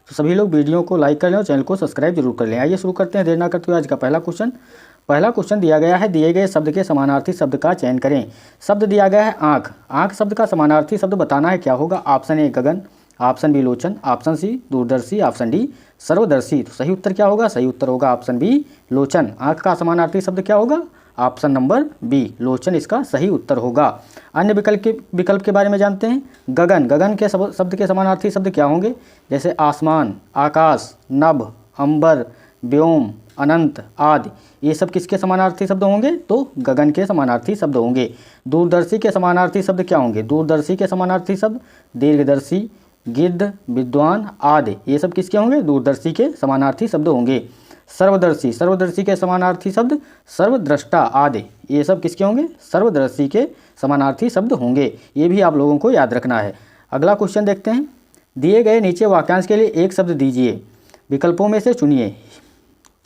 तो सभी लोग वीडियो को लाइक कर लें और चैनल को सब्सक्राइब जरूर कर लें। आइए शुरू करते हैं, देर ना करते हुए आज का पहला क्वेश्चन दिया गया है, दिए गए शब्द के समानार्थी शब्द का चयन करें। शब्द दिया गया है आँख। आँख शब्द का समानार्थी शब्द बताना है, क्या होगा? ऑप्शन ए गगन, ऑप्शन बी लोचन, ऑप्शन सी दूरदर्शी, ऑप्शन डी सर्वदर्शी। तो सही उत्तर क्या होगा? सही उत्तर होगा ऑप्शन बी लोचन। आँख का समानार्थी शब्द क्या होगा? ऑप्शन नंबर बी लोचन इसका सही उत्तर होगा। अन्य विकल्प के बारे में जानते हैं। गगन, गगन के शब्द के समानार्थी शब्द क्या होंगे? जैसे आसमान, आकाश, नभ, अंबर, व्योम, अनंत आदि, ये सब किसके समानार्थी शब्द होंगे? तो गगन के समानार्थी शब्द होंगे। दूरदर्शी के समानार्थी शब्द क्या होंगे? दूरदर्शी के समानार्थी शब्द दीर्घदर्शी, गिद्ध, विद्वान आदि, ये सब किसके होंगे? दूरदर्शी के समानार्थी शब्द होंगे। सर्वदर्शी, सर्वदर्शी के समानार्थी शब्द सर्वद्रष्टा आदि, ये सब किसके होंगे? सर्वदर्शी के समानार्थी शब्द होंगे। ये भी आप लोगों को याद रखना है। अगला क्वेश्चन देखते हैं। दिए गए नीचे वाक्यांश के लिए एक शब्द दीजिए, विकल्पों में से चुनिए।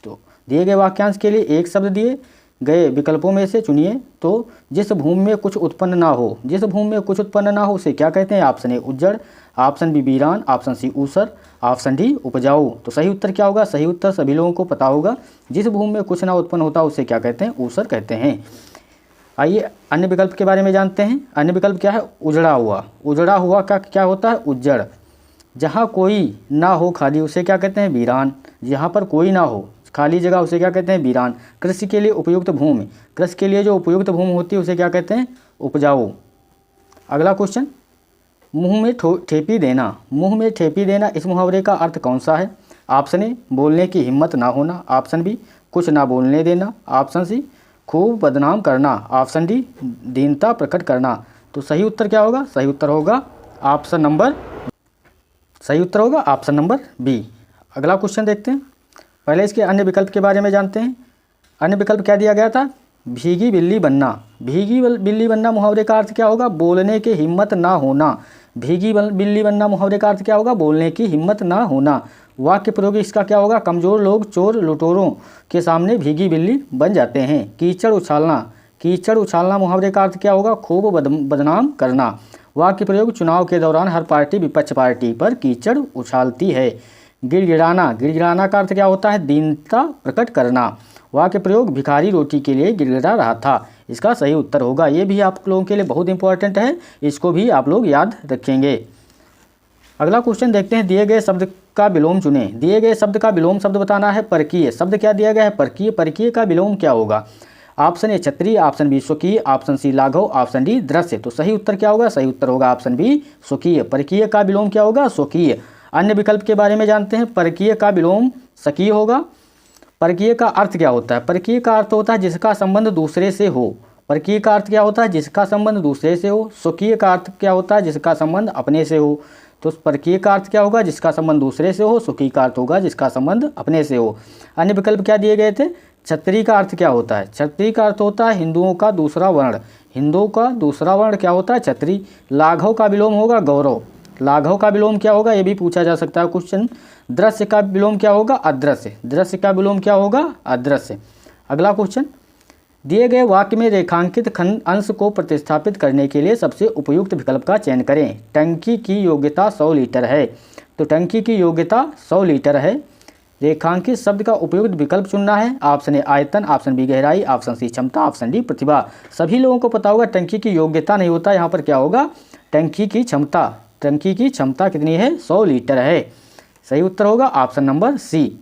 तो दिए गए वाक्यांश के लिए एक शब्द दिए गए, विकल्पों में से चुनिए। तो जिस भूमि में कुछ उत्पन्न ना हो, जिस भूमि में कुछ उत्पन्न ना हो उसे क्या कहते हैं? ऑप्शन ए उज्जड़, ऑप्शन बी वीरान, ऑप्शन सी ऊसर, ऑप्शन डी उपजाऊ। तो सही उत्तर क्या होगा? सही उत्तर सभी लोगों को पता होगा, जिस भूमि में कुछ ना उत्पन्न होता उसे क्या कहते हैं? ऊसर कहते हैं। आइए अन्य विकल्प के बारे में जानते हैं। अन्य विकल्प क्या है? उजड़ा हुआ। उजड़ा हुआ का क्या होता है? उज्जड़। जहाँ कोई ना हो खाली उसे क्या कहते हैं? वीरान। जहाँ पर कोई ना हो खाली जगह उसे क्या कहते हैं? वीरान। कृषि के लिए उपयुक्त भूमि, कृषि के लिए जो उपयुक्त भूमि होती है उसे क्या कहते हैं? उपजाऊ। अगला क्वेश्चन, मुंह में ठेपी देना। मुंह में ठेपी देना, इस मुहावरे का अर्थ कौन सा है? ऑप्शन ए बोलने की हिम्मत ना होना, ऑप्शन बी कुछ ना बोलने देना, ऑप्शन सी खूब बदनाम करना, ऑप्शन डी दीनता प्रकट करना। तो सही उत्तर क्या होगा? सही उत्तर होगा ऑप्शन नंबर बी। अगला क्वेश्चन देखते हैं। पहले इसके अन्य विकल्प के बारे में जानते हैं। अन्य विकल्प क्या दिया गया था? भीगी बिल्ली बनना। भीगी बिल्ली बनना मुहावरे का अर्थ क्या होगा? बोलने की हिम्मत ना होना। भीगी बिल्ली बनना मुहावरे का अर्थ क्या होगा? बोलने की हिम्मत ना होना। वाक्य प्रयोग इसका क्या होगा? कमज़ोर लोग चोर लुटेरों के सामने भीगी बिल्ली बन जाते हैं। कीचड़ उछालना। कीचड़ उछालना मुहावरे का अर्थ क्या होगा? खूब बदनाम करना। वाक्य प्रयोग चुनाव के दौरान हर पार्टी विपक्ष पार्टी पर कीचड़ उछालती है। गिड़गिड़ाना। गिड़गिड़ाना का अर्थ क्या होता है? दीनता प्रकट करना। वाक्य प्रयोग भिखारी रोटी के लिए गिड़गिड़ा रहा था, इसका सही उत्तर होगा। ये भी आप लोगों के लिए बहुत इंपॉर्टेंट है, इसको भी आप लोग याद रखेंगे। अगला क्वेश्चन देखते हैं। दिए गए शब्द का विलोम चुने। दिए गए शब्द का विलोम शब्द बताना है। परकीय शब्द क्या दिया गया है? परकीय। परकीय का विलोम क्या होगा? ऑप्शन ए छत्री, ऑप्शन बी स्वकीय, ऑप्शन सी लाघव, ऑप्शन डी दृश्य। तो सही उत्तर क्या होगा? सही उत्तर होगा ऑप्शन बी स्वकीय। परकीय का विलोम क्या होगा? स्वकीय। अन्य विकल्प के बारे में जानते हैं। परकीय का विलोम स्वकीय होगा। परकीय का अर्थ क्या होता है? परकीय का अर्थ होता है जिसका संबंध दूसरे से हो। परकीय का अर्थ क्या होता है? जिसका संबंध दूसरे से हो। स्वकीय का अर्थ क्या होता है? जिसका संबंध अपने से हो। तो परकीय का अर्थ क्या होगा? जिसका संबंध दूसरे से हो। स्वकीय का अर्थ होगा जिसका संबंध अपने से हो। अन्य विकल्प क्या दिए गए थे? क्षत्रिय का अर्थ क्या होता है? क्षत्रिय का अर्थ होता है हिंदुओं का दूसरा वर्ण। हिंदुओं का दूसरा वर्ण क्या होता है? क्षत्रिय। लाघव का विलोम होगा गौरव। लाघव का विलोम क्या होगा? ये भी पूछा जा सकता है क्वेश्चन। दृश्य का विलोम क्या होगा? अदृश्य। दृश्य का विलोम क्या होगा? अदृश्य। अगला क्वेश्चन, दिए गए वाक्य में रेखांकित खंड अंश को प्रतिस्थापित करने के लिए सबसे उपयुक्त विकल्प का चयन करें। टंकी की योग्यता 100 लीटर है। तो टंकी की योग्यता 100 लीटर है। रेखांकित शब्द का उपयुक्त विकल्प चुनना है। ऑप्शन ए आयतन, ऑप्शन बी गहराई, ऑप्शन सी क्षमता, ऑप्शन डी प्रतिभा। सभी लोगों को पता होगा टंकी की योग्यता नहीं होता, यहाँ पर क्या होगा? टंकी की क्षमता। टंकी की क्षमता कितनी है? 100 लीटर है। सही उत्तर होगा ऑप्शन नंबर सी।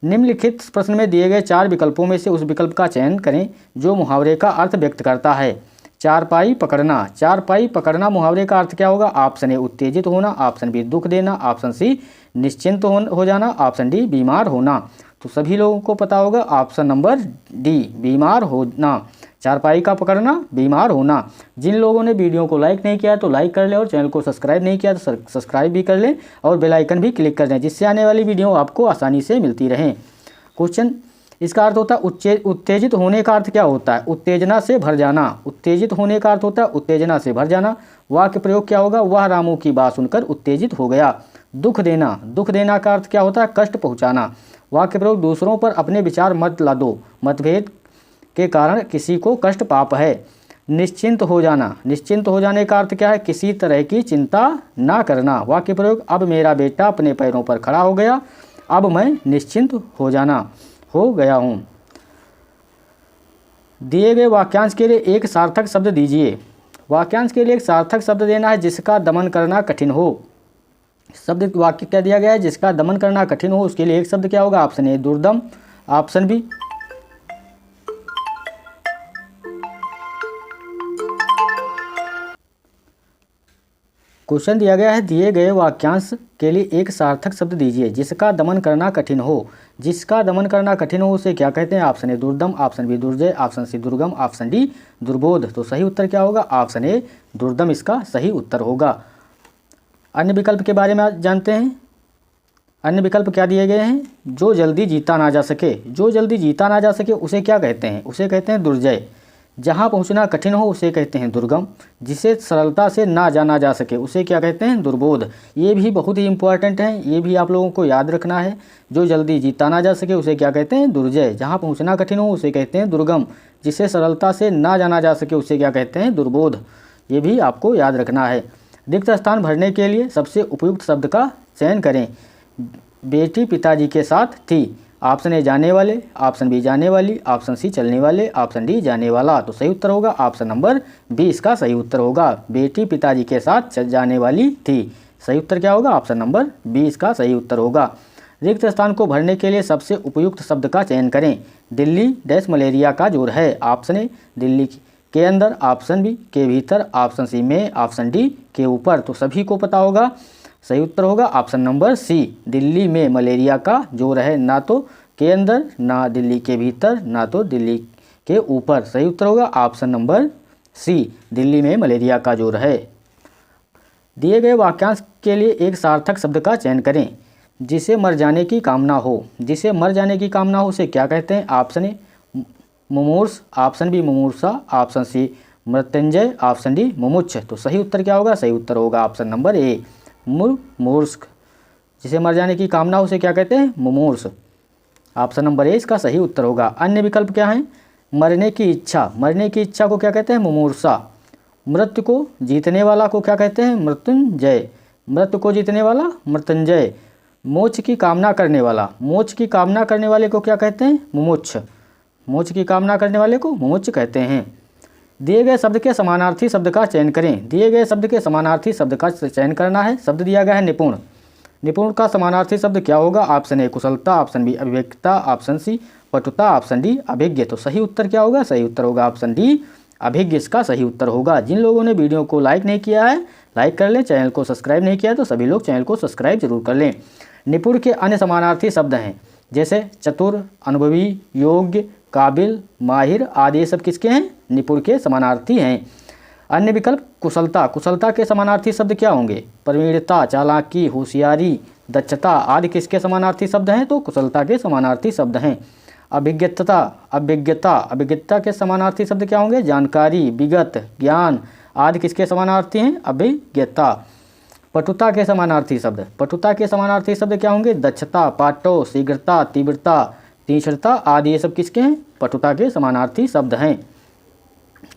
निम्नलिखित प्रश्न में दिए गए 4 विकल्पों में से उस विकल्प का चयन करें जो मुहावरे का अर्थ व्यक्त करता है। चारपाई पकड़ना। चारपाई पकड़ना मुहावरे का अर्थ क्या होगा? ऑप्शन ए उत्तेजित होना, ऑप्शन बी दुख देना, ऑप्शन सी निश्चिंत हो जाना, ऑप्शन डी बीमार होना। तो सभी लोगों को पता होगा ऑप्शन नंबर डी बीमार होना। चारपाई का पकड़ना, बीमार होना। जिन लोगों ने वीडियो को लाइक नहीं किया तो लाइक कर लें और चैनल को सब्सक्राइब नहीं किया तो सब्सक्राइब भी कर लें और बेल आइकन भी क्लिक कर दें, जिससे आने वाली वीडियो आपको आसानी से मिलती रहें। क्वेश्चन, इसका अर्थ होता है उत्तेजित होने का अर्थ क्या होता है? उत्तेजना से भर जाना। उत्तेजित होने का अर्थ होता है उत्तेजना से भर जाना। वाक्य प्रयोग क्या होगा? वह रामू की बात सुनकर उत्तेजित हो गया। दुख देना। दुख देना का अर्थ क्या होता है? कष्ट पहुँचाना। वाक्य प्रयोग दूसरों पर अपने विचार मत लादो, मतभेद के कारण किसी को कष्ट पाप है। निश्चिंत हो जाना, निश्चिंत हो जाने का अर्थ क्या है? किसी तरह की चिंता ना करना। वाक्य प्रयोग, अब मेरा बेटा अपने पैरों पर खड़ा हो गया, अब मैं निश्चिंत हो गया हूँ। दिए गए वाक्यांश के लिए एक सार्थक शब्द दीजिए। वाक्यांश के लिए एक सार्थक शब्द देना है जिसका दमन करना कठिन हो। शब्द वाक्य क्या दिया गया है? जिसका दमन करना कठिन हो, उसके लिए एक शब्द क्या होगा? ऑप्शन ए दुर्दम, ऑप्शन बी क्वेश्चन दिया गया है, दिए गए वाक्यांश के लिए एक सार्थक शब्द दीजिए जिसका दमन करना कठिन हो। जिसका दमन करना कठिन हो उसे क्या कहते हैं? ऑप्शन ए दुर्दम, ऑप्शन बी दुर्जय, ऑप्शन सी दुर्गम, ऑप्शन डी दुर्बोध। तो सही उत्तर क्या होगा? ऑप्शन ए दुर्दम इसका सही उत्तर होगा। अन्य विकल्प के बारे में जानते हैं। अन्य विकल्प क्या दिए गए हैं? जो जल्दी जीता ना जा सके, जो जल्दी जीता ना जा सके उसे क्या कहते हैं? उसे कहते हैं दुर्जय। जहाँ पहुँचना कठिन हो उसे कहते हैं दुर्गम। जिसे सरलता से ना जाना जा सके उसे क्या कहते हैं? दुर्बोध। ये भी बहुत ही इंपॉर्टेंट है, ये भी आप लोगों को याद रखना है। जो जल्दी जीता ना जा सके उसे क्या कहते हैं? दुर्जय। जहाँ पहुँचना कठिन हो उसे कहते हैं दुर्गम। जिसे सरलता से ना जाना जा सके उसे क्या कहते हैं? दुर्बोध। ये भी आपको याद रखना है। रिक्त स्थान भरने के लिए सबसे उपयुक्त शब्द का चयन करें। बेटी पिताजी के साथ थी। ऑप्शन ए जाने वाले, ऑप्शन बी जाने वाली, ऑप्शन सी चलने वाले, ऑप्शन डी जाने वाला। तो सही उत्तर होगा ऑप्शन नंबर बी इसका सही उत्तर होगा। बेटी पिताजी के साथ जाने वाली थी। सही उत्तर क्या होगा? ऑप्शन नंबर बी इसका सही उत्तर होगा। रिक्त स्थान को भरने के लिए सबसे उपयुक्त शब्द का चयन करें। दिल्ली डैश मलेरिया का जोर है। ऑप्शन ए दिल्ली के अंदर, ऑप्शन बी के भीतर, ऑप्शन सी में, ऑप्शन डी के ऊपर। तो सभी को पता होगा सही उत्तर होगा ऑप्शन नंबर सी, दिल्ली में मलेरिया का जोर है। ना तो के अंदर, ना दिल्ली के भीतर, ना तो दिल्ली के ऊपर। सही उत्तर होगा ऑप्शन नंबर सी, दिल्ली में मलेरिया का जोर है। दिए गए वाक्यांश के लिए एक सार्थक शब्द का चयन करें। जिसे मर जाने की कामना हो, जिसे मर जाने की कामना हो उसे क्या कहते हैं? ऑप्शन ए मुमूर्ष, ऑप्शन बी मुमूर्षा, ऑप्शन सी मृत्युंजय, ऑप्शन डी मुमुक्ष। तो सही उत्तर क्या होगा? सही उत्तर होगा ऑप्शन नंबर ए मुमूर्ष। जिसे मर जाने की कामना उसे क्या कहते हैं? मुमूर्ष। ऑप्शन नंबर ए इसका सही उत्तर होगा। अन्य विकल्प क्या हैं? मरने की इच्छा, मरने की इच्छा को क्या कहते हैं? मुमूर्षा। मृत्यु को जीतने वाला को क्या कहते हैं? मृत्युंजय। मृत्यु को जीतने वाला मृत्युंजय। मोक्ष की कामना करने वाला, मोक्ष की कामना करने वाले को क्या कहते हैं? मुमुक्ष। मोक्ष की कामना करने वाले को मुमुक्ष कहते हैं। दिए गए शब्द के समानार्थी शब्द का चयन करें। दिए गए शब्द के समानार्थी शब्द का चयन करना है। शब्द दिया गया है निपुण। निपुण का समानार्थी शब्द क्या होगा? ऑप्शन ए कुशलता, ऑप्शन बी अभिव्यक्ता, ऑप्शन सी पटुता, ऑप्शन डी अभिज्ञ। तो सही उत्तर क्या होगा? सही उत्तर होगा ऑप्शन डी अभिज्ञ इसका सही उत्तर होगा। जिन लोगों ने वीडियो को लाइक नहीं किया है लाइक कर लें, चैनल को सब्सक्राइब नहीं किया है तो सभी लोग चैनल को सब्सक्राइब जरूर कर लें। निपुण के अन्य समानार्थी शब्द हैं जैसे चतुर, अनुभवी, योग्य, काबिल, माहिर आदि। ये सब किसके हैं? निपुण के समानार्थी हैं। अन्य विकल्प कुशलता, कुशलता के समानार्थी शब्द क्या होंगे? प्रवीणता, चालाकी, होशियारी, दक्षता आदि किसके समानार्थी शब्द हैं? तो कुशलता के समानार्थी शब्द हैं। अभिज्ञता, अभिज्ञता, अभिज्ञता के समानार्थी शब्द क्या होंगे? जानकारी, विगत, ज्ञान आदि किसके समानार्थी हैं? अभिज्ञता। पटुता के समानार्थी शब्द, पटुता के समानार्थी शब्द क्या होंगे? दक्षता, पाटव, शीघ्रता, तीव्रता, तीक्ष्णता आदि। ये सब किसके हैं? पटुता के समानार्थी शब्द हैं।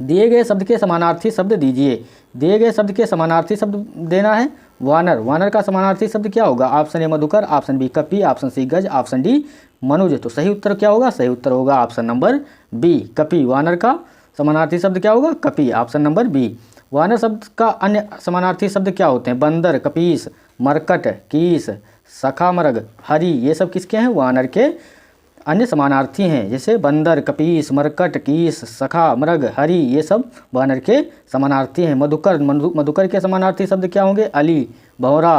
दिए गए शब्द के समानार्थी शब्द दीजिए। दिए गए शब्द के समानार्थी शब्द देना है। वानर, वानर का समानार्थी शब्द क्या होगा? ऑप्शन ए मधुकर, ऑप्शन बी कपि, ऑप्शन सी गज, ऑप्शन डी मनुज। तो सही उत्तर क्या होगा? सही उत्तर होगा ऑप्शन नंबर बी कपि। वानर का समानार्थी शब्द क्या होगा? कपि, ऑप्शन नंबर बी। वानर शब्द का अन्य समानार्थी शब्द क्या होते हैं? बंदर, कपीस, मरकट, कीस, सखामृग, हरि। ये सब किसके हैं? वानर के अन्य समानार्थी हैं। जैसे बंदर, कपीस, मरकट, कीस, सखा, मृग, हरि ये सब वानर के समानार्थी हैं। मधुकर, मधुकर के समानार्थी शब्द क्या होंगे? अली, भंवरा,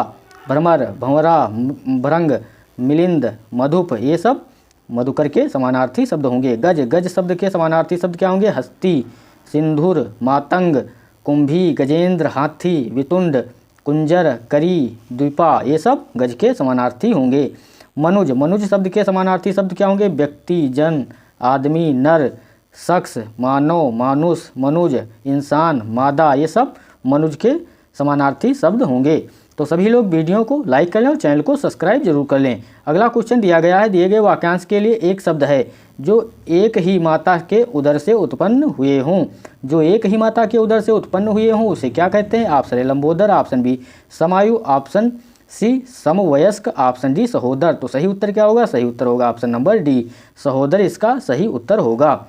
भ्रमर, भंवरा, भृंग, मिलिंद, मधुप ये सब मधुकर के समानार्थी शब्द होंगे। गज, गज शब्द के समानार्थी शब्द क्या होंगे? हस्ती, सिंधुर, मातंग, कुंभी, गजेंद्र, हाथी, वितुंड, कुंजर, करी, द्वीपा ये सब गज के समानार्थी होंगे। मनुज, मनुज शब्द के समानार्थी शब्द क्या होंगे? व्यक्ति, जन, आदमी, नर, शख्स, मानव, मानुष, मनुज, इंसान, मादा ये सब मनुज के समानार्थी शब्द होंगे। तो सभी लोग वीडियो को लाइक कर लें और चैनल को सब्सक्राइब जरूर कर लें। अगला क्वेश्चन दिया गया है, दिए गए वाक्यांश के लिए एक शब्द है जो एक ही माता के उदर से उत्पन्न हुए हों। जो एक ही माता के उदर से उत्पन्न हुए हों उसे क्या कहते हैं? ऑप्शन ए लंबोदर, ऑप्शन बी समायु, ऑप्शन सी समवयस्क, ऑप्शन डी सहोदर। तो सही उत्तर क्या होगा? सही उत्तर होगा ऑप्शन नंबर डी, सहोदर इसका सही उत्तर होगा।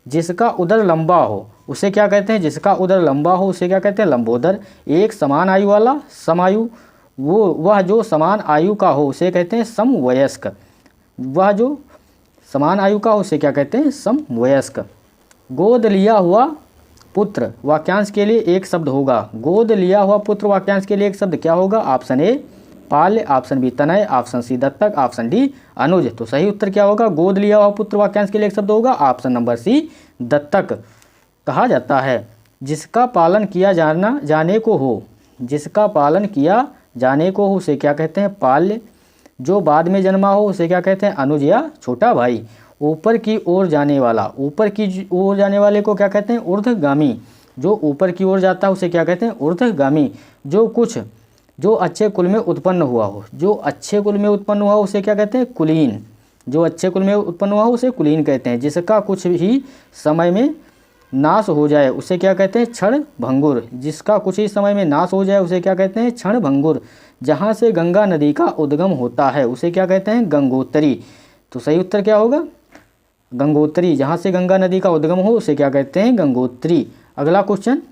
जिसका उदर लंबा हो उसे क्या कहते हैं? जिसका उदर लंबा हो उसे क्या कहते हैं? लंबोदर। एक समान आयु वाला समायु, वह जो समान आयु का हो उसे कहते हैं समवयस्क। वह जो समान आयु का हो उसे क्या कहते हैं? समवयस्क। गोद लिया हुआ पुत्र वाक्यांश के लिए एक शब्द होगा। गोद लिया हुआ पुत्र वाक्यांश के लिए एक शब्द क्या होगा? ऑप्शन ए पाल्य, ऑप्शन बी तनय, ऑप्शन सी दत्तक, ऑप्शन डी अनुज। तो सही उत्तर क्या होगा? गोद लिया हुआ पुत्र वाक्यांश के लिए एक शब्द होगा ऑप्शन नंबर सी दत्तक कहा जाता है। जिसका पालन किया जाने को हो, जिसका पालन किया जाने को हो उसे क्या कहते हैं? पाल्य। जो बाद में जन्मा हो उसे क्या कहते हैं? अनुज या छोटा भाई। ऊपर की ओर जाने वाला, ऊपर की ओर जाने वाले को क्या कहते हैं? ऊर्ध्वगामी। जो ऊपर की ओर जाता है उसे क्या कहते हैं? ऊर्ध्वगामी। जो अच्छे कुल में उत्पन्न हुआ हो, जो अच्छे कुल में उत्पन्न हुआ उसे क्या कहते हैं? कुलीन। जो अच्छे कुल में उत्पन्न हुआ उसे कुलीन कहते हैं। जिसका कुछ ही समय में नाश हो जाए उसे क्या कहते हैं? क्षण भंगुर। जिसका कुछ ही समय में नाश हो जाए उसे क्या कहते हैं? क्षण भंगुर। जहाँ से गंगा नदी का उद्गम होता है उसे क्या कहते हैं? गंगोत्री। तो सही उत्तर क्या होगा? गंगोत्री। जहाँ से गंगा नदी का उद्गम हो उसे क्या कहते हैं? गंगोत्री। अगला क्वेश्चन,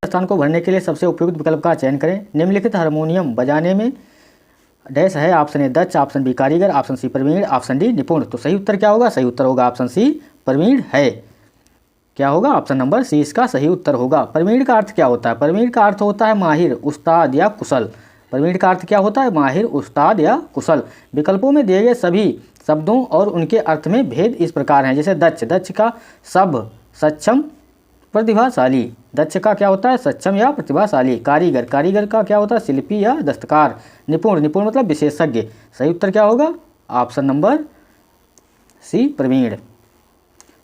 स्थान को भरने के लिए सबसे उपयुक्त विकल्प का चयन करें। निम्नलिखित हारमोनियम बजाने में डैश है। ऑप्शन ए दक्ष, ऑप्शन बी कारीगर, ऑप्शन सी प्रवीण, ऑप्शन डी निपुण। तो सही उत्तर क्या होगा? सही उत्तर होगा ऑप्शन सी प्रवीण है। क्या होगा? ऑप्शन नंबर सी इसका सही उत्तर होगा। प्रवीण का अर्थ क्या होता है? प्रवीण का अर्थ होता है माहिर, उस्ताद या कुशल। प्रवीण का अर्थ क्या होता है? माहिर, उस्ताद या कुशल। विकल्पों में दिए गए सभी शब्दों और उनके अर्थ में भेद इस प्रकार हैं। जैसे दक्ष, दक्ष का सब सक्षम प्रतिभाशाली। दक्ष का क्या होता है? सक्षम या प्रतिभाशाली। कारीगर, कारीगर का क्या होता है? शिल्पी या दस्तकार। निपुण, निपुण मतलब विशेषज्ञ। सही उत्तर क्या होगा? ऑप्शन नंबर सी प्रवीण।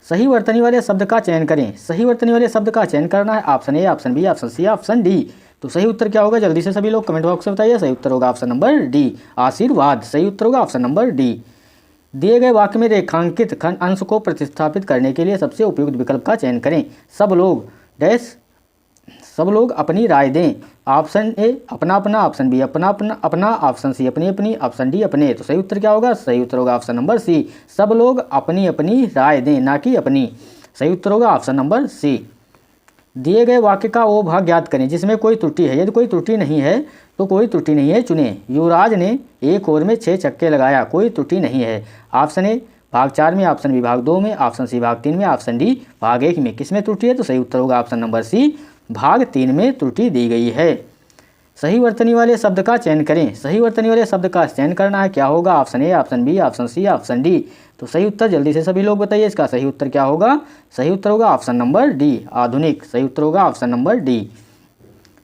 सही वर्तनी वाले शब्द का चयन करें। सही वर्तनी वाले शब्द का चयन करना है। Option A, option B, option C, option D. तो सही उत्तर क्या होगा? जल्दी से सभी लोग कमेंट बॉक्स में बताइए। सही उत्तर होगा ऑप्शन नंबर डी, आशीर्वाद। सही उत्तर होगा ऑप्शन नंबर डी। दिए गए वाक्य में रेखांकित खंड अंश को प्रतिस्थापित करने के लिए सबसे उपयुक्त विकल्प का चयन करें। सब लोग डैश, सब लोग अपनी राय दें। ऑप्शन ए अपना अपना, ऑप्शन बी अपना अपना, ऑप्शन सी अपनी अपनी, ऑप्शन डी अपने। तो सही उत्तर क्या होगा? सही उत्तर होगा ऑप्शन नंबर सी, सब लोग अपनी अपनी राय दें, ना कि अपनी। सही उत्तर होगा ऑप्शन नंबर सी। दिए गए वाक्य का वो भाग ज्ञात करें जिसमें कोई त्रुटि है। यदि कोई त्रुटि नहीं है तो कोई त्रुटि नहीं है चुनें। युवराज ने एक ओवर में 6 छक्के लगाया, कोई त्रुटि नहीं है। ऑप्शन ए भाग 4 में, ऑप्शन बी भाग 2 में, ऑप्शन सी भाग 3 में, ऑप्शन डी भाग 1 में। किसमें त्रुटि है? तो सही उत्तर होगा ऑप्शन नंबर सी, भाग 3 में त्रुटि दी गई है। सही वर्तनी वाले शब्द का चयन करें। सही वर्तनी वाले शब्द का चयन करना है। क्या होगा? Option A, option B, option C, option D. तो सही उत्तर जल्दी से सभी लोग बताइए। इसका सही उत्तर क्या होगा? सही उत्तर होगा ऑप्शन नंबर डी, आधुनिक। सही उत्तर होगा ऑप्शन नंबर डी।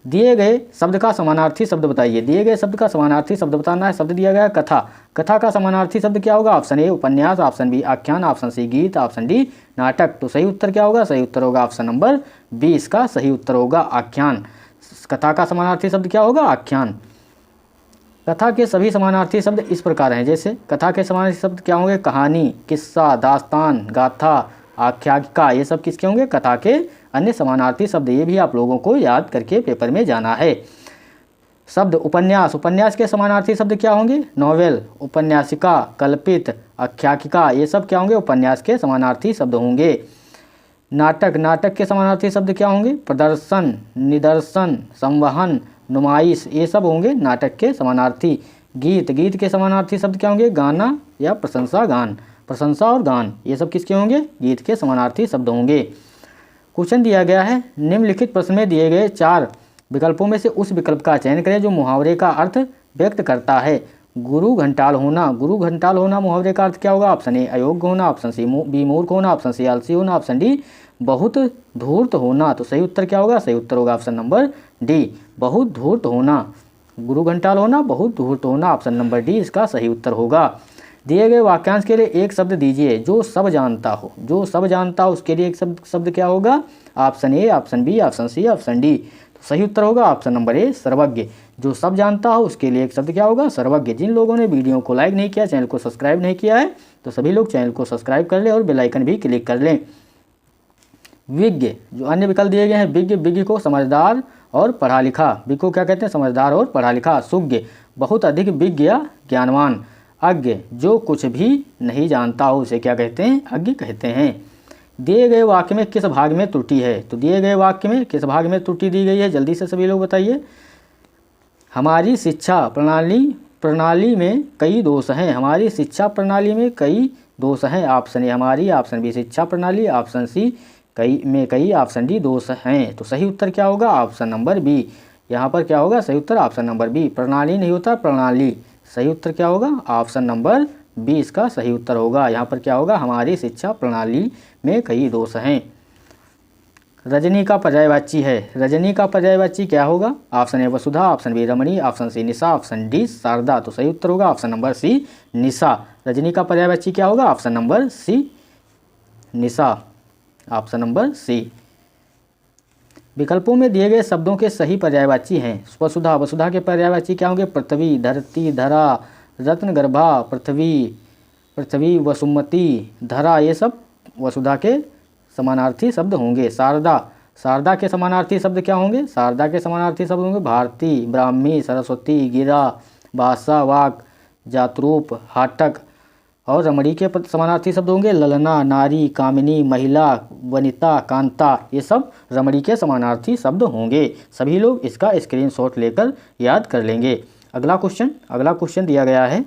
दिए गए शब्द का समानार्थी शब्द बताइए। दिए गए शब्द का समानार्थी शब्द बताना है। शब्द दिया गया है कथा। कथा का समानार्थी शब्द क्या होगा? ऑप्शन ए उपन्यास, ऑप्शन बी आख्यान, ऑप्शन सी गीत, ऑप्शन डी नाटक। तो सही उत्तर क्या होगा? सही उत्तर होगा ऑप्शन नंबर बी, इसका सही उत्तर होगा आख्यान। कथा का समानार्थी शब्द क्या होगा? आख्यान। कथा के सभी समानार्थी शब्द इस प्रकार हैं। जैसे कथा के समानार्थी शब्द क्या होंगे? कहानी, किस्सा, दास्तान, गाथा, आख्यायिका। ये सब किसके होंगे? कथा के अन्य समानार्थी शब्द। ये भी आप लोगों को याद करके पेपर में जाना है। शब्द उपन्यास, उपन्यास के समानार्थी शब्द क्या होंगे? नॉवेल, उपन्यासिका, कल्पित, आख्यायिका। ये सब क्या होंगे? उपन्यास के समानार्थी शब्द होंगे। नाटक, नाटक के समानार्थी शब्द क्या होंगे? प्रदर्शन, निदर्शन, संवहन, नुमाइश। ये सब होंगे नाटक के समानार्थी। गीत, गीत के समानार्थी शब्द क्या होंगे? गाना या प्रशंसा गान। प्रशंसा और गान ये सब किसके होंगे? गीत के समानार्थी शब्द होंगे। क्वेश्चन दिया गया है, निम्नलिखित प्रश्न में दिए गए 4 विकल्पों में से उस विकल्प का चयन करें जो मुहावरे का अर्थ व्यक्त करता है। गुरु घंटाल होना, गुरु घंटाल होना मुहावरे का अर्थ क्या होगा? ऑप्शन ए अयोग्य होना, ऑप्शन सी बी मूर्ख होना, ऑप्शन सी आलसी होना, ऑप्शन डी बहुत धूर्त होना। तो सही उत्तर क्या होगा? सही उत्तर होगा ऑप्शन नंबर डी, बहुत धूर्त होना। गुरु घंटाल होना, बहुत धूर्त होना, ऑप्शन नंबर डी इसका सही उत्तर होगा। दिए गए वाक्यांश के लिए एक शब्द दीजिए जो सब जानता हो। जो सब जानता हो उसके लिए एक शब्द क्या होगा? Option A, option B, option C, option D. तो सही उत्तर होगा ऑप्शन नंबर ए सर्वज्ञ। जो सब जानता हो उसके लिए एक शब्द क्या होगा, सर्वज्ञ। जिन लोगों ने वीडियो को लाइक नहीं किया, चैनल को सब्सक्राइब नहीं किया है, तो सभी लोग चैनल को सब्सक्राइब कर लें और बेल आइकन भी क्लिक कर लें। विज्ञ, जो अन्य विकल्प दिए गए हैं, विज्ञ, विज्ञ को समझदार और पढ़ा लिखा, विज्ञ को क्या कहते हैं, समझदार और पढ़ा लिखा। सुज्ञ, बहुत अधिक विज्ञ या ज्ञानवान। अज्ञ, जो कुछ भी नहीं जानता हो उसे क्या कहते हैं, अज्ञ कहते हैं। दिए गए वाक्य में किस भाग में त्रुटि है, तो दिए गए वाक्य में किस भाग में त्रुटि दी गई है, जल्दी से सभी लोग बताइए। हमारी शिक्षा प्रणाली में कई दोष हैं, हमारी शिक्षा प्रणाली में कई दोष हैं। ऑप्शन ए हमारी, ऑप्शन बी शिक्षा प्रणाली, ऑप्शन सी कई, ऑप्शन डी दोष हैं। तो सही उत्तर क्या होगा, ऑप्शन नंबर बी। यहाँ पर क्या होगा, सही उत्तर ऑप्शन नंबर बी। प्रणाली नहीं होता, प्रणाली। सही उत्तर क्या होगा, ऑप्शन नंबर बी इसका सही उत्तर होगा। यहाँ पर क्या होगा, हमारी शिक्षा प्रणाली में कई दोष हैं। रजनी का पर्यायवाची है, रजनी का पर्यायवाची क्या होगा, ऑप्शन ए वसुधा, ऑप्शन बी रमणी, ऑप्शन सी निशा, ऑप्शन डी शारदा। तो सही उत्तर होगा ऑप्शन नंबर सी निशा। रजनी का पर्यायवाची क्या होगा, ऑप्शन नंबर सी निशा, ऑप्शन नंबर सी। विकल्पों में दिए गए शब्दों के सही पर्यायवाची हैं। वसुधा, वसुधा के पर्यायवाची क्या होंगे, पृथ्वी, धरती, धरा, रत्नगर्भा, पृथ्वी, वसुमती, धरा, ये सब वसुधा के समानार्थी शब्द होंगे। शारदा, शारदा के समानार्थी शब्द क्या होंगे, शारदा के समानार्थी शब्द होंगे भारती, ब्राह्मी, सरस्वती, गिरा, भाषा, वाक, जातरूप, हाटक। और रमणी के समानार्थी शब्द होंगे ललना, नारी, कामिनी, महिला, वनिता, कांता। ये सब रमणी के समानार्थी शब्द होंगे। सभी लोग इसका स्क्रीनशॉट लेकर याद कर लेंगे। अगला क्वेश्चन दिया गया है,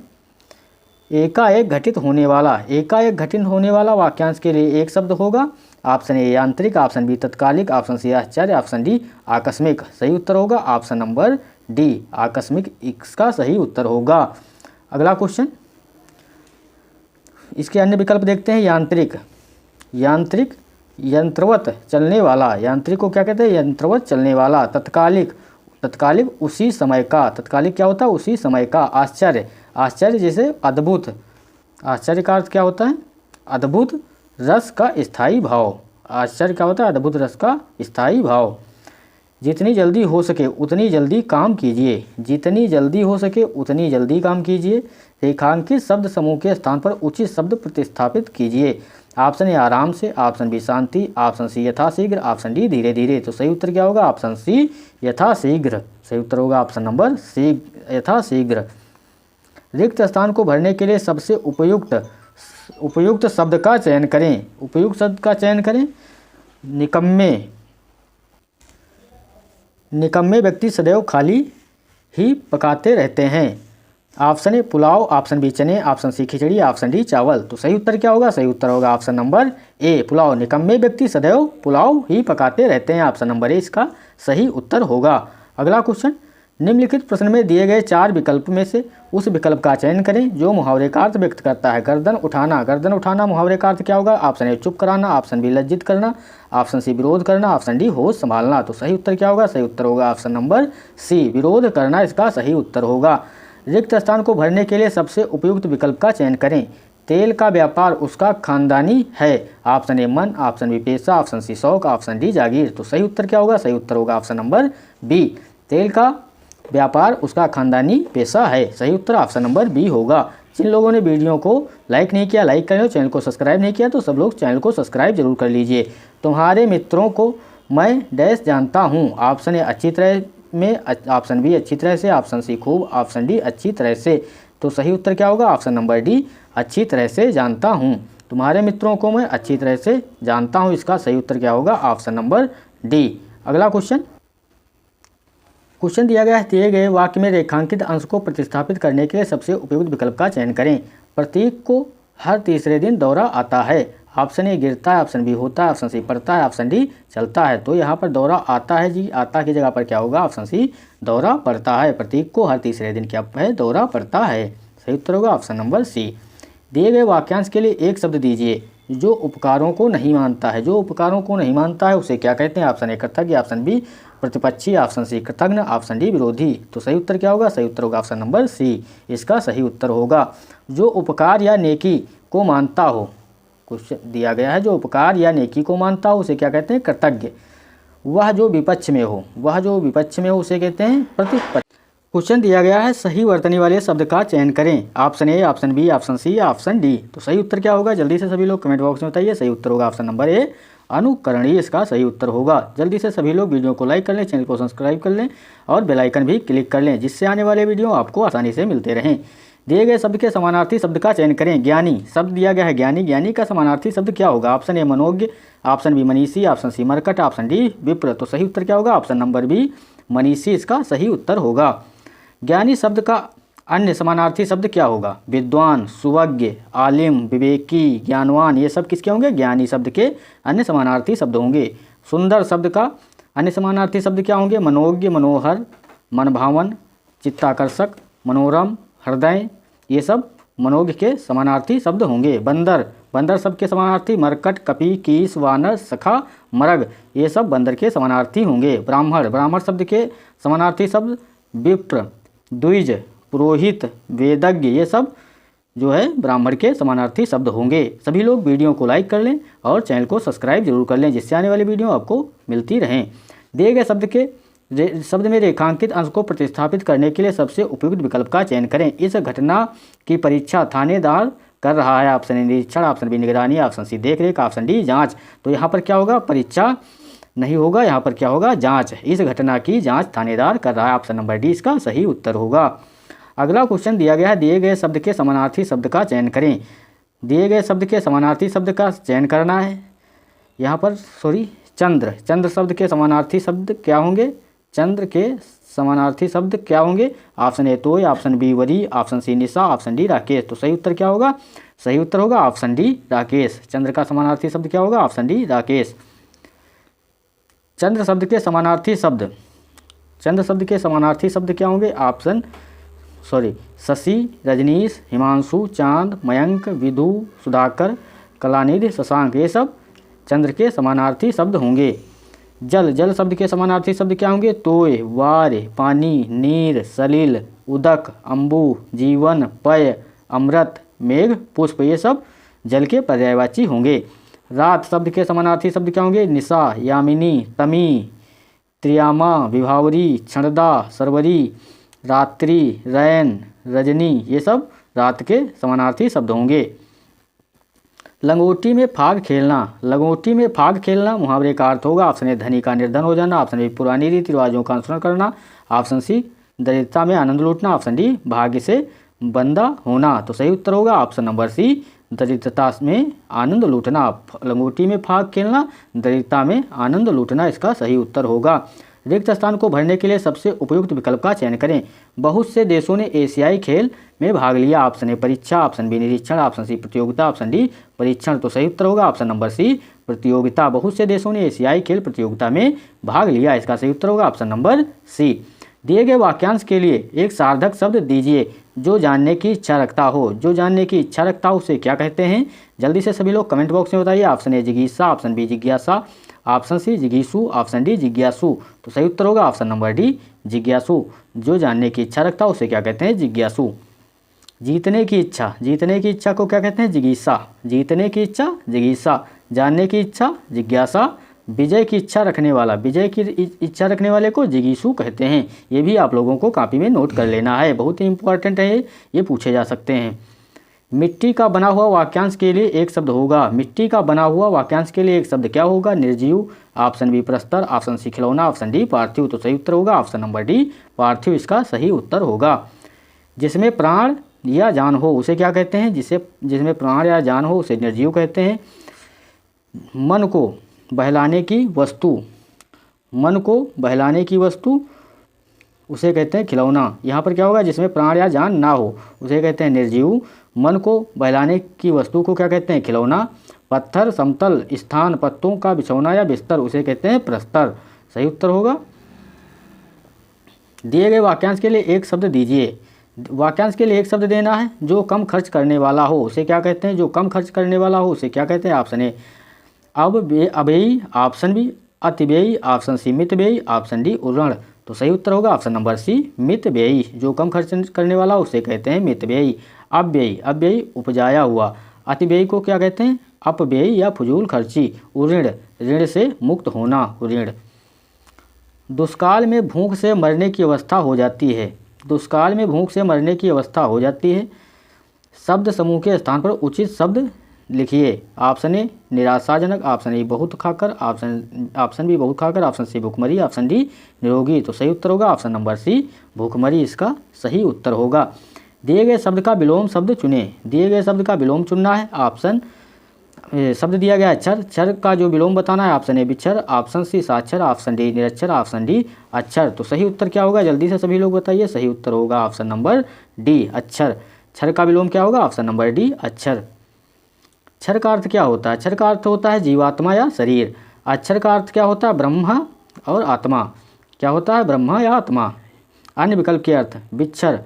एकाएक घटित होने वाला वाक्यांश के लिए एक शब्द होगा। ऑप्शन ए यांत्रिक, ऑप्शन बी तत्कालिक, ऑप्शन सी आश्चर्य, ऑप्शन डी आकस्मिक। सही उत्तर होगा ऑप्शन नंबर डी, आकस्मिक इसका सही उत्तर होगा। अगला क्वेश्चन, इसके अन्य विकल्प देखते हैं। यांत्रिक, यंत्रवत चलने वाला, यांत्रिक को क्या कहते हैं, यंत्रवत चलने वाला। तत्कालिक उसी समय का, तत्कालिक क्या होता है, उसी समय का। आश्चर्य जैसे अद्भुत, आश्चर्य का अर्थ क्या होता है, अद्भुत रस का स्थायी भाव। आश्चर्य क्या होता है, अद्भुत रस का स्थायी भाव। जितनी जल्दी हो सके उतनी जल्दी काम कीजिए, जितनी जल्दी हो सके उतनी जल्दी काम कीजिए। रेखांकित शब्द समूह के स्थान पर उचित शब्द प्रतिस्थापित कीजिए। ऑप्शन ए आराम से, ऑप्शन बी शांति, ऑप्शन सी यथाशीघ्र, ऑप्शन डी धीरे धीरे। तो सही उत्तर क्या होगा, ऑप्शन सी यथाशीघ्र। सही उत्तर होगा ऑप्शन नंबर सी यथाशीघ्र। रिक्त स्थान को भरने के लिए सबसे उपयुक्त शब्द का चयन करें। उपयुक्त शब्द का चयन करें। निकम्मे व्यक्ति सदैव खाली ही पकाते रहते हैं। Option A pulao, option B चने, option C khichdi, option D चावल। तो सही उत्तर क्या होगा, सही उत्तर होगा ऑप्शन नंबर ए पुलाव। निकम्मे व्यक्ति सदैव पुलाव ही पकाते रहते हैं। ऑप्शन नंबर ए इसका सही उत्तर होगा। अगला क्वेश्चन, निम्नलिखित प्रश्न में दिए गए 4 विकल्प में से उस विकल्प का चयन करें जो मुहावरे का अर्थ व्यक्त करता है। गर्दन उठाना मुहावरे का अर्थ क्या होगा, ऑप्शन ए चुप कराना, ऑप्शन बी लज्जित करना, ऑप्शन सी विरोध करना, ऑप्शन डी होश संभालना। तो सही उत्तर क्या होगा, सही उत्तर होगा ऑप्शन नंबर सी विरोध करना इसका सही उत्तर होगा। रिक्त स्थान को भरने के लिए सबसे उपयुक्त विकल्प का चयन करें। तेल का व्यापार उसका खानदानी है। ऑप्शन ए मन, ऑप्शन बी पेशा, ऑप्शन सी शौक, ऑप्शन डी जागीर। तो सही उत्तर क्या होगा, सही उत्तर होगा ऑप्शन नंबर बी तेल का व्यापार उसका खानदानी पेशा है। सही उत्तर ऑप्शन नंबर बी होगा। जिन लोगों ने वीडियो को लाइक नहीं किया लाइक करें और चैनल को सब्सक्राइब नहीं किया तो सब लोग चैनल को सब्सक्राइब जरूर कर लीजिए। तुम्हारे मित्रों को मैं डैश जानता हूँ। ऑप्शन ए अच्छी तरह में, ऑप्शन बी अच्छी तरह से, ऑप्शन सी खूब, ऑप्शन डी अच्छी तरह से। तो सही उत्तर क्या होगा, ऑप्शन नंबर डी अच्छी तरह से जानता हूँ। तुम्हारे मित्रों को मैं अच्छी तरह से जानता हूँ, इसका सही उत्तर क्या होगा, ऑप्शन नंबर डी। अगला क्वेश्चन दिया गया है, दिए गए वाक्य में रेखांकित अंश को प्रतिस्थापित करने के लिए सबसे उपयुक्त विकल्प का चयन करें। प्रतीक को हर तीसरे दिन दौरा आता है। ऑप्शन ए गिरता है, ऑप्शन बी होता है, ऑप्शन सी पड़ता है, ऑप्शन डी चलता है। तो यहाँ पर दौरा आता है जी, आता की जगह पर क्या होगा, ऑप्शन सी दौरा पड़ता है। प्रतीक को हर तीसरे दिन क्या है, दौरा पड़ता है। सही उत्तर होगा ऑप्शन नंबर सी। दिए गए वाक्यांश के लिए एक शब्द दीजिए जो उपकारों को नहीं मानता है। जो उपकारों को नहीं मानता है उसे क्या कहते हैं। ऑप्शन ए कृतज्ञ, ऑप्शन बी प्रतिपक्षी, ऑप्शन सी कृतज्ञ, ऑप्शन डी विरोधी। तो सही उत्तर क्या होगा, सही उत्तर होगा ऑप्शन नंबर सी, इसका सही उत्तर होगा। जो उपकार या नेकी को मानता हो, क्वेश्चन दिया गया है, जो उपकार या नेकी को मानता हो उसे क्या कहते हैं, कृतज्ञ। वह जो विपक्ष में हो, वह जो विपक्ष में हो उसे कहते हैं प्रतिपक्ष। क्वेश्चन दिया गया है सही वर्तनी वाले शब्द का चयन करें, option A, option B, option C, option D. तो सही उत्तर क्या होगा, जल्दी से सभी लोग कमेंट बॉक्स में बताइए। सही उत्तर होगा ऑप्शन नंबर ए, अनुकरणीय इसका सही उत्तर होगा। जल्दी से सभी लोग वीडियो को लाइक कर लें, चैनल को सब्सक्राइब कर लें और बेल आइकन भी क्लिक कर लें, जिससे आने वाले वीडियो आपको आसानी से मिलते रहें। दिए गए शब्द के समानार्थी शब्द का चयन करें। ज्ञानी शब्द दिया गया है, ज्ञानी, ज्ञानी का समानार्थी शब्द क्या होगा? ऑप्शन ए मनोज्ञ, ऑप्शन बी मनीषी, ऑप्शन सी मरकट, ऑप्शन डी विप्र। तो सही उत्तर क्या होगा? ऑप्शन नंबर बी मनीषी इसका सही उत्तर होगा। ज्ञानी शब्द का अन्य समानार्थी शब्द क्या होगा? विद्वान, सुवज्ञ, आलिम, विवेकी, ज्ञानवान, ये सब किसके होंगे? ज्ञानी शब्द के अन्य समानार्थी शब्द होंगे। सुंदर शब्द का अन्य समानार्थी शब्द क्या होंगे? मनोज्ञ, मनोहर, मनभावन, चित्ताकर्षक, मनोरम, हृदय, ये सब मनोज्ञ के समानार्थी शब्द होंगे। बंदर, बंदर शब्द के समानार्थी मरकट, कपि, कीस, वानर, सखा, मरग, ये सब बंदर के समानार्थी होंगे। ब्राह्मण, ब्राह्मण शब्द के समानार्थी शब्द विप्र, द्विज, पुरोहित, वेदज्ञ, ये सब जो है ब्राह्मण के समानार्थी शब्द होंगे। सभी लोग वीडियो को लाइक कर लें और चैनल को सब्सक्राइब जरूर कर लें, जिससे आने वाली वीडियो आपको मिलती रहें। दिए गए शब्द में रेखांकित अंश को प्रतिस्थापित करने के लिए सबसे उपयुक्त विकल्प का चयन करें। इस घटना की परीक्षा थानेदार कर रहा है। ऑप्शन ए निरीक्षण, ऑप्शन बी निगरानी, ऑप्शन सी देखरेख, ऑप्शन डी जांच। तो यहाँ पर क्या होगा? परीक्षा नहीं होगा, यहाँ पर क्या होगा? जांच। इस घटना की जांच थानेदार कर रहा है। ऑप्शन नंबर डी इसका सही उत्तर होगा। अगला क्वेश्चन दिया गया है, दिए गए शब्द के समानार्थी शब्द का चयन करें। दिए गए शब्द के समानार्थी शब्द का चयन करना है। यहाँ पर चंद्र, चंद्र शब्द के समानार्थी शब्द क्या होंगे? चंद्र के समानार्थी शब्द क्या होंगे? ऑप्शन ए तोय, ऑप्शन बी वरी, ऑप्शन सी निशा, ऑप्शन डी राकेश। तो सही उत्तर क्या होगा? सही उत्तर होगा ऑप्शन डी राकेश। चंद्र का समानार्थी शब्द क्या होगा? Option D Rakesh. चंद्र शब्द के समानार्थी शब्द, चंद्र शब्द के समानार्थी शब्द क्या होंगे? ऑप्शन शशि, रजनीश, हिमांशु, चांद, मयंक, विधु, सुधाकर, कलानिधि, शशांक, ये सब चंद्र के समानार्थी शब्द होंगे। जल, जल शब्द के समानार्थी शब्द क्या होंगे? तोय, वार, पानी, नीर, सलिल, उदक, अम्बु, जीवन, पय, अमृत, मेघ, पुष्प, ये सब जल के पर्यायवाची होंगे। रात शब्द के समानार्थी शब्द क्या होंगे? निशा, यामिनी, तमी, त्रियामा, विभावरी, क्षणदा, सरवरी, रात्रि, रैन, रजनी, ये सब रात के समानार्थी शब्द होंगे। लंगोटी में फाग खेलना, लंगोटी में फाग खेलना मुहावरे का अर्थ होगा। ऑप्शन ए धनी का निर्धन हो जाना, ऑप्शन बी पुरानी रीति रिवाजों का अनुसरण करना, ऑप्शन सी दरिद्रता में आनंद लूटना, ऑप्शन डी भाग्य से बंदा होना। तो सही उत्तर होगा ऑप्शन नंबर सी दरिद्रता में आनंद लूटना। लंगोटी में फाग खेलना, दरिद्रता में आनंद लूटना इसका सही उत्तर होगा। रिक्त स्थान को भरने के लिए सबसे उपयुक्त विकल्प का चयन करें। बहुत से देशों ने एशियाई खेल में भाग लिया। ऑप्शन ए परीक्षा, ऑप्शन बी निरीक्षण, ऑप्शन सी प्रतियोगिता, ऑप्शन डी परीक्षण। तो सही उत्तर होगा ऑप्शन नंबर सी प्रतियोगिता। बहुत से देशों ने एशियाई खेल प्रतियोगिता में भाग लिया, इसका सही उत्तर होगा ऑप्शन नंबर सी। दिए गए वाक्यांश के लिए एक सार्थक शब्द दीजिए जो जानने की इच्छा रखता हो। जो जानने की इच्छा रखता हो उसे क्या कहते हैं? जल्दी से सभी लोग कमेंट बॉक्स में बताइए। ऑप्शन ए जिज्ञासा, ऑप्शन बी जिज्ञासा, ऑप्शन सी जिज्ञासु, ऑप्शन डी जिज्ञासु। तो सही उत्तर होगा ऑप्शन नंबर डी जिज्ञासु। जो जानने की इच्छा रखता है उसे क्या कहते हैं? जिज्ञासु। जीतने की इच्छा, जीतने की इच्छा को क्या कहते हैं? जिज्ञासा। जीतने की इच्छा जिज्ञासा, जानने की इच्छा जिज्ञासा, विजय की इच्छा रखने वाला, विजय की इच्छा रखने वाले को जिज्ञासु कहते हैं। ये भी आप लोगों को कॉपी में नोट कर लेना है, बहुत ही इंपॉर्टेंट है, ये पूछे जा सकते हैं। मिट्टी का बना हुआ वाक्यांश के लिए एक शब्द होगा। मिट्टी का बना हुआ वाक्यांश के लिए एक शब्द क्या होगा? निर्जीव, ऑप्शन बी प्रस्तर, ऑप्शन सी खिलौना, ऑप्शन डी पार्थिव। तो सही उत्तर होगा ऑप्शन नंबर डी पार्थिव, इसका सही उत्तर होगा। जिसमें प्राण या जान हो उसे क्या कहते हैं? जिसमें प्राण या जान हो उसे निर्जीव कहते हैं। मन को बहलाने की वस्तु, मन को बहलाने की वस्तु उसे कहते हैं खिलौना। यहाँ पर क्या होगा? जिसमें प्राण या जान ना हो उसे कहते हैं निर्जीव। मन को बहलाने की वस्तु को क्या कहते हैं? खिलौना। पत्थर, समतल स्थान, पत्तों का बिछौना या बिस्तर उसे कहते हैं प्रस्तर। सही उत्तर होगा। दिए गए वाक्यांश के लिए एक शब्द दीजिए। वाक्यांश के लिए एक शब्द देना है। जो कम खर्च करने वाला हो उसे क्या कहते हैं? जो कम खर्च करने वाला हो उसे क्या कहते हैं? ऑप्शन ए अव्ययी, ऑप्शन बी अतिव्ययी, ऑप्शन सी मितव्ययी, ऑप्शन डी उर्ण। तो सही उत्तर होगा ऑप्शन नंबर सी मितव्ययी। जो कम खर्च करने वाला उसे कहते हैं मितव्ययी। अव्ययी, अव्ययी उपजाया हुआ। अतिव्ययी को क्या कहते हैं? अपव्ययी या फजूल खर्ची। उऋण, ऋण से मुक्त होना, ऋण। दुष्काल में भूख से मरने की अवस्था हो जाती है। दुष्काल में भूख से मरने की अवस्था हो जाती है। शब्द समूह के स्थान पर उचित शब्द लिखिए। ऑप्शन ए निराशाजनक, ऑप्शन ए बहुत खाकर, ऑप्शन बी बहुत खाकर, ऑप्शन सी भूखमरी, ऑप्शन डी निरोगी। तो सही उत्तर होगा ऑप्शन नंबर सी भूखमरी, इसका सही उत्तर होगा। दिए गए शब्द का विलोम शब्द चुनें। दिए गए शब्द का विलोम चुनना है। ऑप्शन शब्द दिया गया है छर, छर का जो विलोम बताना है ऑप्शन ए बिच्छर, ऑप्शन सी साक्षर, ऑप्शन डी निरक्षर, ऑप्शन डी अक्षर। तो सही उत्तर क्या होगा, जल्दी से सभी लोग बताइए। सही उत्तर होगा ऑप्शन नंबर डी अक्षर। छर का विलोम क्या होगा, ऑप्शन नंबर डी अक्षर। क्षर का अर्थ क्या होता है, क्षर का अर्थ होता है जीवात्मा या शरीर। अक्षर का अर्थ क्या होता है, ब्रह्म और आत्मा। क्या होता है, ब्रह्म या आत्मा। अन्य विकल्प के अर्थ, विच्छर,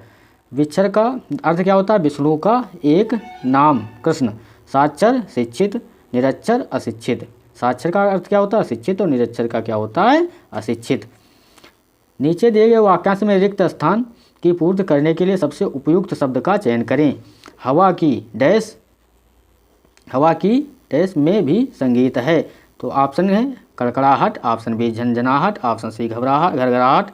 विच्छर का अर्थ क्या होता है, विष्णु का एक नाम कृष्ण। साक्षर शिक्षित, निरक्षर अशिक्षित। साक्षर का अर्थ क्या होता है, शिक्षित, और निरक्षर का क्या होता है, अशिक्षित। नीचे दिए गए वाक्यांश में रिक्त स्थान की पूर्ति करने के लिए सबसे उपयुक्त शब्द का चयन करें। हवा की डैश, हवा की डैश में भी संगीत है। तो ऑप्शन है कड़कड़ाहट, ऑप्शन बी झंझनाहट, ऑप्शन सी घबराहट घरघराहट,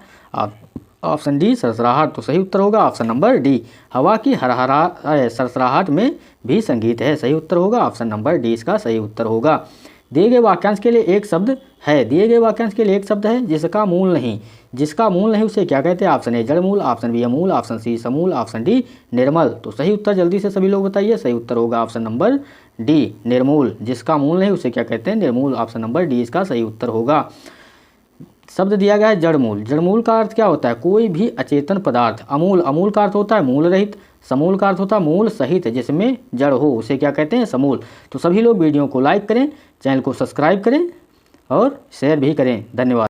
ऑप्शन डी सरसराहट। तो सही उत्तर होगा ऑप्शन नंबर डी, हवा की हरहरा सरसराहट में भी संगीत है। सही उत्तर होगा ऑप्शन नंबर डी, इसका सही उत्तर होगा। दिए गए वाक्यांश के लिए एक शब्द है। दिए गए वाक्यांश के लिए एक शब्द है जिसका मूल नहीं, जिसका मूल नहीं उसे क्या कहते हैं। ऑप्शन ए जड़मूल, ऑप्शन बी अमूल, ऑप्शन सी समूल, ऑप्शन डी निर्मल। तो सही उत्तर जल्दी से सभी लोग बताइए। सही उत्तर होगा ऑप्शन नंबर डी निर्मूल। जिसका मूल नहीं उसे क्या कहते हैं, निर्मूल। ऑप्शन नंबर डी इसका सही उत्तर होगा। शब्द दिया गया है जड़मूल। जड़मूल का अर्थ क्या होता है, कोई भी अचेतन पदार्थ। अमूल, अमूल का अर्थ होता है मूल रहित। समूल का अर्थ होता है मूल सहित जिसमें जड़ हो, उसे क्या कहते हैं, समूल। तो सभी लोग वीडियो को लाइक करें, चैनल को सब्सक्राइब करें और शेयर भी करें। धन्यवाद।